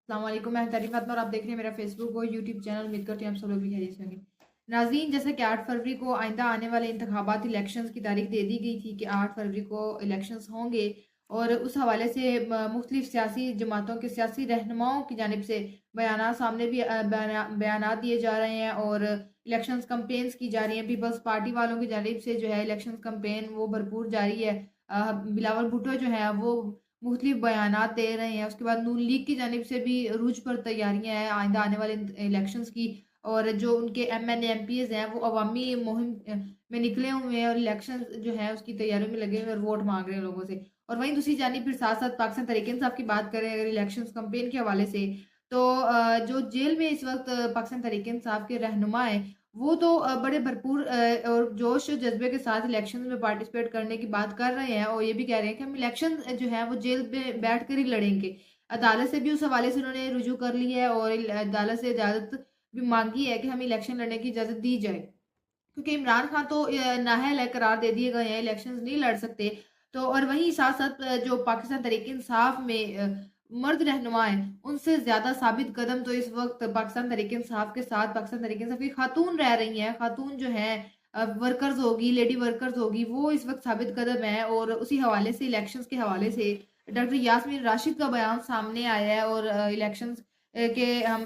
अस्सलाम वालेकुम, मैं तारीफ़ फातिमा और आप देख रहे हैं मेरा फेसबुक और यूट्यूब चैनल। उम्मीद करती हैं आप सब लोग भी खैरियत से होंगे। नाज़रीन, जैसे कि 8 फरवरी को आइंदा आने वाले इंतखाबात इलेक्शंस की तारीख दे दी गई थी कि 8 फरवरी को इलेक्शंस होंगे और उस हवाले से मुख्तलिफ सियासी जमातों के सियासी रहनुमाओं की जानिब से बयानात सामने भी बयानात दिए जा रहे हैं और इलेक्शंस कैंपेन्स की जा रही हैं। पीपल्स पार्टी वालों की जानिब से जो है इलेक्शंस कैंपेन वो भरपूर जारी है। बिलावल भुट्टो जो है वो मुख्तलिफ बयानात दे रहे हैं। उसके बाद नून लीग की जानिब से भी रूज पर तैयारियां हैं आइंदा आने वाले इलेक्शंस की। और जो उनके एमएनए एमपीज हैं वो अवामी मुहिम में निकले हुए हैं और इलेक्शन जो है उसकी तैयारियों में लगे हुए और वोट मांग रहे हैं लोगों से। और वहीं दूसरी जानिब फिर साथ साथ पाकिस्तान तहरीक इंसाफ की बात करें अगर इलेक्शन कंपेन के हवाले से, तो जो जेल में इस वक्त पाकिस्तान तहरीक इंसाफ के रहनुमा है वो तो बड़े भरपूर और जोश और जज्बे के साथ इलेक्शन में पार्टिसिपेट करने की बात कर रहे हैं और ये भी कह रहे हैं कि हम इलेक्शन जो है वो जेल में बैठ कर ही लड़ेंगे। अदालत से भी उस हवाले से उन्होंने रुजू कर ली है और अदालत से इजाज़त भी मांगी है कि हमें इलेक्शन लड़ने की इजाज़त दी जाए, क्योंकि इमरान खान तो नाअहल है, करार दे दिए गए हैं, इलेक्शंस नहीं लड़ सकते। तो और वहीं साथ-साथ जो पाकिस्तान तहरीक-ए-इंसाफ में मर्द रहनुमा हैं, उनसे ज़्यादा साबित कदम तो इस वक़्त पाकिस्तान तहरीक-ए-इंसाफ के साथ पाकिस्तान तहरीक-ए-इंसाफ की खातून रह रही हैं। खातून जो हैं वर्कर्स होगी, लेडी वर्कर्स होगी, वो इस वक़्त साबित कदम है और उसी हवाले से इलेक्शंस के हवाले से डॉक्टर यास्मीन राशिद का बयान सामने आया है और इलेक्शंस के हम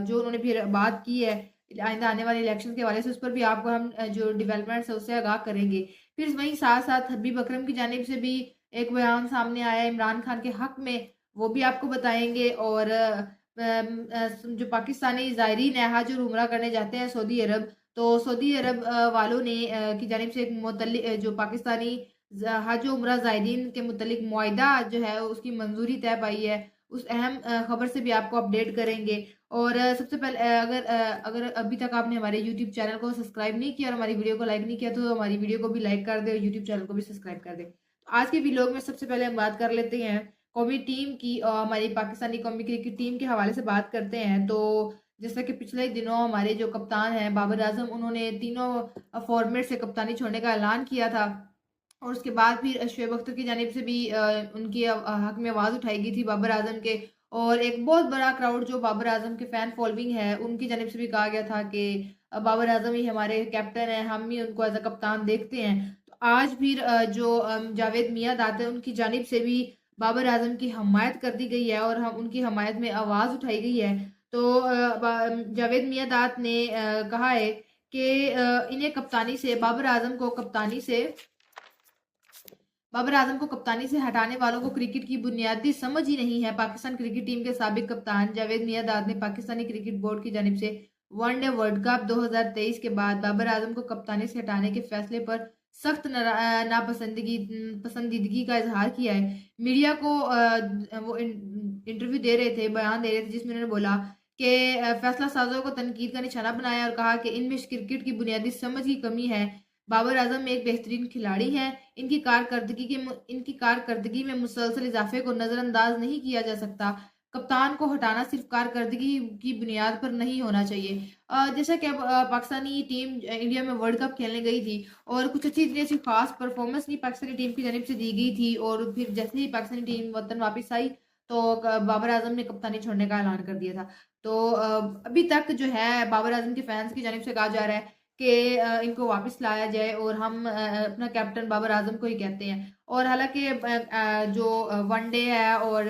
जो उन्होंने फिर बात की है आइंदा आने वाले इलेक्शन के हवाले से, उस पर भी आपको हम जो डेवलपमेंट्स है उससे आगाह करेंगे। फिर वहीं साथ-साथ हबीब अकरम की जानिब से भी एक बयान सामने आया है इमरान खान के हक में, वो भी आपको बताएँगे। और जो पाकिस्तानी ज़ायरीन है हज और उम्रा करने जाते हैं सऊदी अरब, तो सऊदी अरब वालों ने की जानिब से एक जो पाकिस्तानी हज और उम्रा ज़ायरीन के मुतल्लिक मुआहिदा जो है उसकी मंजूरी तय पाई है। उस अहम खबर से भी आपको अपडेट करेंगे। और सबसे पहले अगर अभी तक आपने हमारे यूट्यूब चैनल को सब्सक्राइब नहीं किया और हमारी वीडियो को लाइक नहीं किया तो हमारी वीडियो को भी लाइक कर दें और यूट्यूब चैनल को भी सब्सक्राइब कर दें। तो आज के व्लॉग में सबसे पहले हम बात कर लेते हैं कौमी टीम की, हमारी पाकिस्तानी कौमी क्रिकेट टीम के हवाले से बात करते हैं। तो जैसा कि पिछले दिनों हमारे जो कप्तान हैं बाबर आजम, उन्होंने तीनों फॉर्मेट से कप्तानी छोड़ने का ऐलान किया था और उसके बाद फिर शोएब अख्तर की जानिब से भी उनकी हक में आवाज़ उठाई गई थी बाबर आजम के। और एक बहुत बड़ा क्राउड जो बाबर आजम के फ़ैन फॉलोइंग है उनकी जानिब से भी कहा गया था कि बाबर आजम ही हमारे कैप्टन हैं, हम ही उनको एज़ अ कप्तान देखते हैं। तो आज फिर जो जावेद मियांदाद है उनकी जानिब से भी बाबर आजम की हमायत कर दी गई है और हम उनकी हमायत में आवाज़ उठाई गई है। तो जावेद मियांदाद ने कहा है कि इन्हें कप्तानी से बाबर आजम को कप्तानी से हटाने वालों को क्रिकेट की बुनियादी समझ ही नहीं है। पाकिस्तान क्रिकेट टीम के साबिक कप्तान जावेद मियांदाद ने पाकिस्तानी क्रिकेट बोर्ड की जानिब से वनडे वर्ल्ड कप 2023 के बाद बाबर आजम को कप्तानी से हटाने के फैसले पर सख्त नापसंदगी पसंदीदगी का इजहार किया है। मीडिया को वो इंटरव्यू दे रहे थे, बयान दे रहे थे, जिसमें उन्होंने बोला कि फैसला साजों को तनकीद का निशाना बनाया और कहा कि इनमें क्रिकेट की बुनियादी समझ की कमी है। बाबर आजम एक बेहतरीन खिलाड़ी हैं, इनकी कारकर्दगी में मुसलसल इजाफे को नज़रअंदाज नहीं किया जा सकता। कप्तान को हटाना सिर्फ कारकर्दगी की बुनियाद पर नहीं होना चाहिए। जैसा कि अब पाकिस्तानी टीम इंडिया में वर्ल्ड कप खेलने गई थी और कुछ अच्छी इतनी ऐसी खास परफॉर्मेंस नहीं पाकिस्तानी टीम की जानिब से दी गई थी और फिर जैसे ही पाकिस्तानी टीम वतन वापस आई तो बाबर आजम ने कप्तानी छोड़ने का ऐलान कर दिया था। तो अभी तक जो है बाबर आजम के फैंस की जानिब से कहा जा रहा है कि इनको वापस लाया जाए और हम अपना कैप्टन बाबर आजम को ही कहते हैं। और हालांकि जो वनडे है और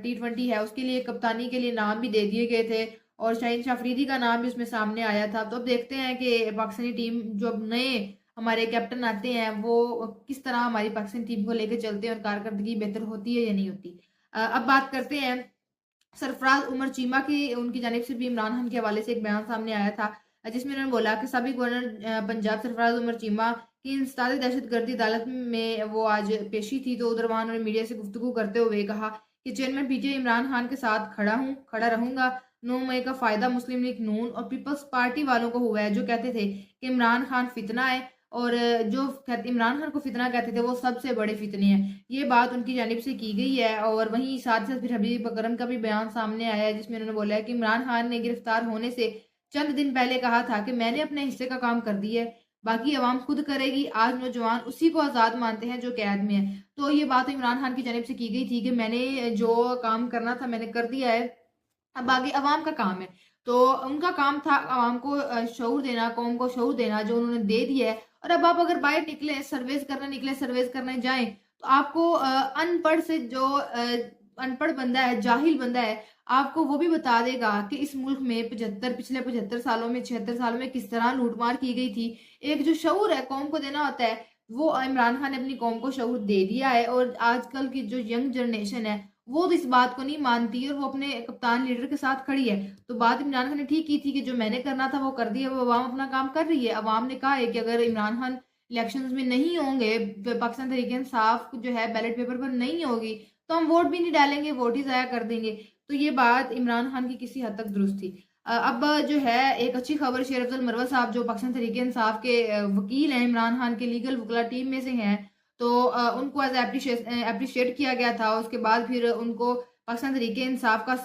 टी20 है उसके लिए कप्तानी के लिए नाम भी दे दिए गए थे और शाहीन शाह अफरीदी का नाम भी उसमें सामने आया था। तो अब देखते हैं कि पाकिस्तानी टीम जो अब नए हमारे कैप्टन आते हैं वो किस तरह हमारी पाकिस्तानी टीम को लेकर चलते हैं और कारकर्दगी बेहतर होती है या नहीं होती। अब बात करते हैं सरफराज उमर चीमा की, उनकी जानिब से भी इमरान खान के हवाले से एक बयान सामने आया था जिसमें उन्होंने बोला कि साबिक गवर्नर पंजाब सरफराज उमर चीमा की इंसदाद दहशतगर्दी अदालत में वो आज पेशी थी। तो उधर वहां उन्होंने मीडिया से गुफ्तगू करते हुए कहा कि चेयरमैन पीटीआई इमरान खान के साथ खड़ा रहूंगा। 9 मई का फायदा मुस्लिम लीग नून और पीपल्स पार्टी वालों को हुआ है जो कहते थे कि इमरान खान फितना है और जो इमरान खान को फितना कहते थे वो सबसे बड़े फितने हैं। ये बात उनकी जानिब से की गई है। और वहीं साथ साथ फिर हबीब अकरम का भी बयान सामने आया है जिसमें उन्होंने बोला है कि इमरान खान ने गिरफ्तार होने से चंद दिन पहले कहा था कि मैंने अपने हिस्से का काम कर दिया है, बाकी अवाम खुद करेगी। आज नौजवान उसी को आज़ाद मानते हैं जो कैद में है। तो ये बात इमरान खान की जानिब से की गई थी कि मैंने जो काम करना था मैंने कर दिया है, अब आगे अवाम का काम है, तो उनका काम था अवाम को शऊर देना, कौम को शऊर देना, जो उन्होंने दे दिया है। और अब आप अगर बाहर निकले, सर्वेस करने जाएं, तो आपको अनपढ़ से जो अनपढ़ बंदा है, जाहिल बंदा है, आपको वो भी बता देगा कि इस मुल्क में पिछले 75 सालों में, 76 सालों में किस तरह लूटमार की गई थी। एक जो शऊर है कौम को देना होता है, वो इमरान खान ने अपनी कौम को शऊर दे दिया है। और आजकल की जो यंग जनरेशन है, वो तो इस बात को नहीं मानती और वो अपने कप्तान लीडर के साथ खड़ी है। तो बात इमरान खान ने ठीक की थी कि जो मैंने करना था वो कर दिया, वो अवाम अपना काम कर रही है। अवाम ने कहा है कि अगर इमरान खान इलेक्शंस में नहीं होंगे, पाकिस्तान तहरीक इंसाफ जो है बैलेट पेपर पर नहीं होगी, तो हम वोट भी नहीं डालेंगे, वोट ही ज़ाया कर देंगे। तो ये बात इमरान खान की किसी हद तक दुरुस्त थी। अब जो है एक अच्छी खबर, शेर अफजल मरवत साहब जो पाकिस्तान तहरीक इंसाफ के वकील हैं, इमरान खान के लीगल वकला टीम में से हैं, तो उनको एज अप्रिशिएट किया गया था। उसके बाद फिर उनको पाकिस्तान तहरीक इंसाफ का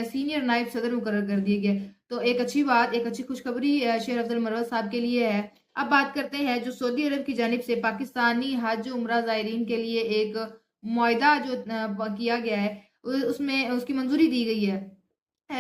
सीनियर नायब सदर मुकर्रर कर दिया गया। तो एक अच्छी बात, एक अच्छी खुशखबरी शेर अफजल मरवत साहब के लिए है। अब बात करते हैं जो सऊदी अरब की जानिब से पाकिस्तानी हज उम्रा ज़ायरीन के लिए एक मुआहदा जो किया गया है, उसमें उसकी मंजूरी दी गई है,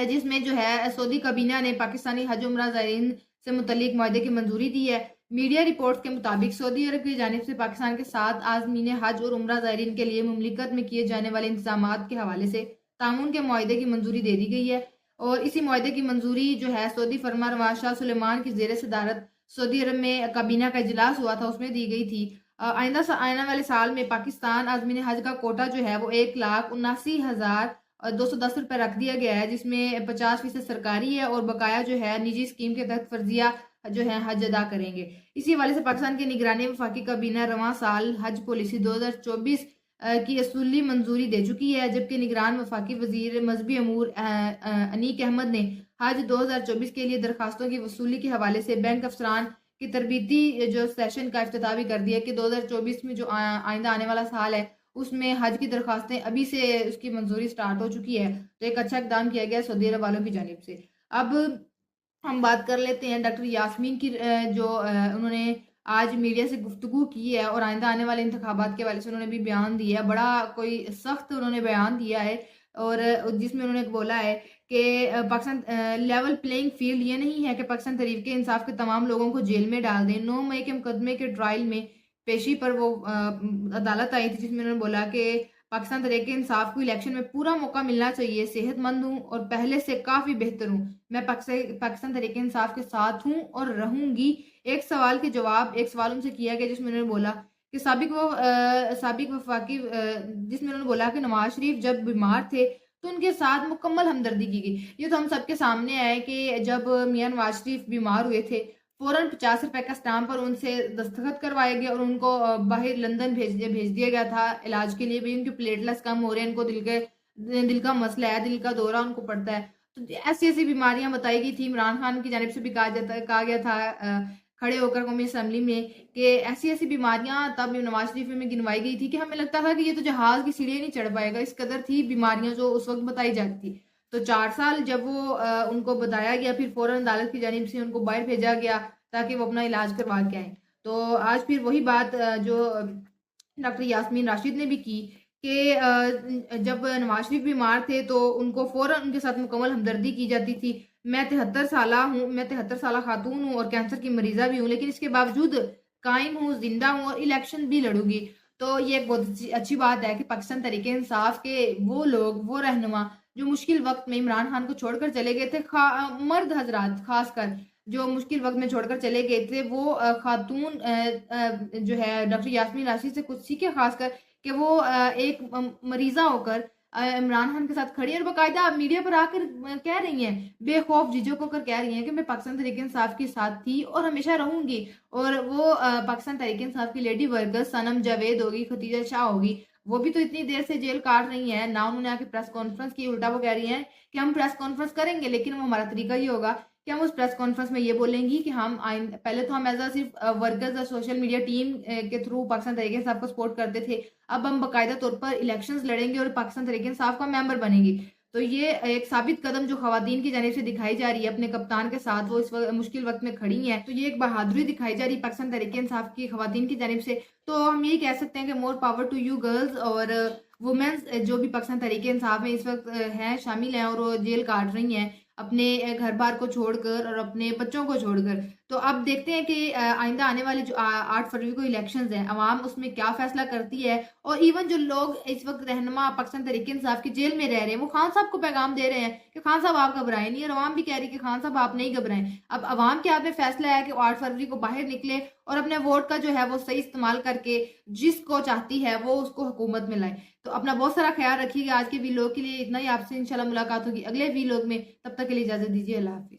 जिसमें जो है सऊदी काबीना ने पाकिस्तानी हज उम्रा ज़ायरीन से मुतल्लिक मुआहदे की मंजूरी दी है। मीडिया रिपोर्ट्स के मुताबिक सऊदी अरब की जानिब से पाकिस्तान के साथ आज़मीन हज और उम्रा ज़ायरीन के लिए मुमलिकत में किए जाने वाले इंतजामात के हवाले से ताउन के मुआहदे की मंजूरी दे दी गई है। और इसी मुआहदे की मंजूरी जो है सऊदी फरमा शाह सुलेमान की जेर सदारत सऊदी अरब में काबीना का इजलास हुआ था, उसमें दी गई थी। आने वाले साल में पाकिस्तान आज़मीन हज का कोटा जो है वो 1,79,210 रुपये रख दिया गया है, जिसमें 50% सरकारी है और बकाया जो है निजी स्कीम के तहत फर्जिया जो है हज अदा करेंगे। इसी हवाले से पाकिस्तान की निगरानी वफाकी काबीना रवां साल हज पॉलिसी 2024 की असूली मंजूरी दे चुकी है, जबकि निगरान वफाकी वजीर मजहबी अमूर अनीक अहमद ने हज 2024 के लिए दरखास्तों की वसूली के हवाले से बैंक अफसरान की तरबीती जो सेशन का इफ्तिताह भी कर दिया कि 2024 में जो आइंदा आने वाला साल है, उसमें हज की दरखास्तें अभी से उसकी मंजूरी स्टार्ट हो चुकी है। तो एक अच्छा इकदाम किया गया सऊदी अरब वालों की जानिब से। अब हम बात कर लेते हैं डॉक्टर यास्मीन की, जो उन्होंने आज मीडिया से गुफ्तगू की है और आइंदा आने वाले इंतखाबात के हवाले से उन्होंने भी बयान दिया है। बड़ा कोई सख्त उन्होंने बयान दिया है और जिसमें उन्होंने बोला है कि पाकिस्तान लेवल प्लेइंग फील्ड ये नहीं है कि पाकिस्तान तहरीक इंसाफ के तमाम लोगों को जेल में डाल दें। 9 मई के मुकदमे के ट्रायल में पेशी पर वो अदालत आई थी, जिसमें उन्होंने बोला कि पाकिस्तान तहरीक इंसाफ को इलेक्शन में पूरा मौका मिलना चाहिए, सेहतमंद हूँ और पहले से काफ़ी बेहतर हूँ, मैं पाकिस्तान तहरीक इंसाफ के साथ हूँ और रहूंगी। एक सवाल उनसे किया गया जिसमें उन्होंने बोला कि साबिक वफाकी जिसमें उन्होंने बोला कि नवाज शरीफ जब बीमार थे तो उनके साथ मुकम्मल हमदर्दी की गई। ये तो हम सबके सामने है कि जब मियां नवाज शरीफ बीमार हुए थे, फौरन 50 रुपए का स्टाम्प पर उनसे दस्तखत करवाए गए और उनको बाहर लंदन भेज दिया गया था इलाज के लिए। भी उनके प्लेटलेट्स कम हो रहे हैं, इनको दिल का मसला है, दिल का दौरा उनको पड़ता है। तो ऐसी ऐसी बीमारियां बताई गई थी। इमरान खान की जानिब से भी कहा गया था खड़े होकर कौमी असम्बली में कि ऐसी ऐसी बीमारियां तब नवाज शरीफ में गिनवाई गई थी कि हमें लगता था कि ये तो जहाज की सीढ़ी नहीं चढ़ पाएगा, इस कदर थी बीमारियां जो उस वक्त बताई जाती थी। तो 4 साल जब वो उनको बताया गया, फिर फौरन अदालत की जानिब से उनको बाहर भेजा गया ताकि वो अपना इलाज करवा के आए। तो आज फिर वही बात जो डॉक्टर यास्मीन राशिद ने भी की कि जब नवाज शरीफ बीमार थे तो उनको फौरन उनके साथ मुकम्मल हमदर्दी की जाती थी। मैं 73 साल खातून हूँ और कैंसर की मरीजा भी हूँ, लेकिन इसके बावजूद कायम हूँ, जिंदा हूँ और इलेक्शन भी लड़ूंगी। तो ये एक बहुत अच्छी बात है कि पाकिस्तान तहरीक इंसाफ के वो लोग, वो रहनुमा जो मुश्किल वक्त में इमरान खान को छोड़कर चले गए थे, मर्द हजरात खासकर जो मुश्किल वक्त में छोड़कर चले गए थे, वो खातून जो है डॉक्टर यास्मीन राशिद से कुछ सीखे, खासकर कि वो एक मरीजा होकर इमरान खान के साथ खड़ी है और बाकायदा मीडिया पर आकर कह रही हैं, बेखौफ झिझक होकर कह रही हैं कि मैं पाकिस्तान तहरीक इंसाफ के साथ थी और हमेशा रहूंगी। और वो पाकिस्तान तहरीक इंसाफ की लेडी वर्कर सनम जावेद होगी, खतीजा शाह होगी, वो भी तो इतनी देर से जेल काट रही हैं ना। उन्होंने आके प्रेस कॉन्फ्रेंस की, उल्टा वो कह रही हैं कि हम प्रेस कॉन्फ्रेंस करेंगे लेकिन वो हमारा तरीका ही होगा कि हम उस प्रेस कॉन्फ्रेंस में ये बोलेंगी कि हम पहले तो हम एज अ सिर्फ वर्कर्स सोशल मीडिया टीम के थ्रू पाकिस्तान तहरीक इंसाफ को सपोर्ट करते थे, अब हम बाकायदा तौर पर इलेक्शंस लड़ेंगे और पाकिस्तान तहरीक इंसाफ का मेंबर बनेंगी। तो ये एक साबित कदम जो खवातीन की जानिब से दिखाई जा रही है अपने कप्तान के साथ, वो इस मुश्किल वक्त में खड़ी हैं, तो ये एक बहादुरी दिखाई जा रही है पाकिस्तान तहरीक इंसाफ की खवातीन की जानिब से। तो हम यही कह सकते हैं कि more power to you girls. और वुमेन्स जो भी पाकिस्तान तहरीक इंसाफ में इस वक्त हैं, शामिल हैं और वो जेल काट रही हैं अपने घर बार को छोड़कर और अपने बच्चों को छोड़कर। तो अब देखते हैं कि आइंदा आने वाली जो 8 फरवरी को इलेक्शंस हैं, अवाम उसमें क्या फैसला करती है। और इवन जो लोग इस वक्त रहनुमा पाकिस्तान तहरीक इंसाफ की जेल में रह रहे हैं, वो खान साहब को पैगाम दे रहे हैं कि खान साहब आप घबराएं नहीं, और अवाम भी कह रही है कि खान साहब आप नहीं घबराएं। अब अवाम के हाथ में फैसला है कि 8 फरवरी को बाहर निकले और अपने वोट का जो है वो सही इस्तेमाल करके जिसको चाहती है वो उसको हुकूमत में लाए। तो अपना बहुत सारा ख्याल रखिएगा। आज के वीलॉग के लिए इतना ही, आपसे इंशाल्लाह मुलाकात होगी अगले वीलॉग में। तब तक के लिए इजाजत दीजिए। अल्लाह हाफिज।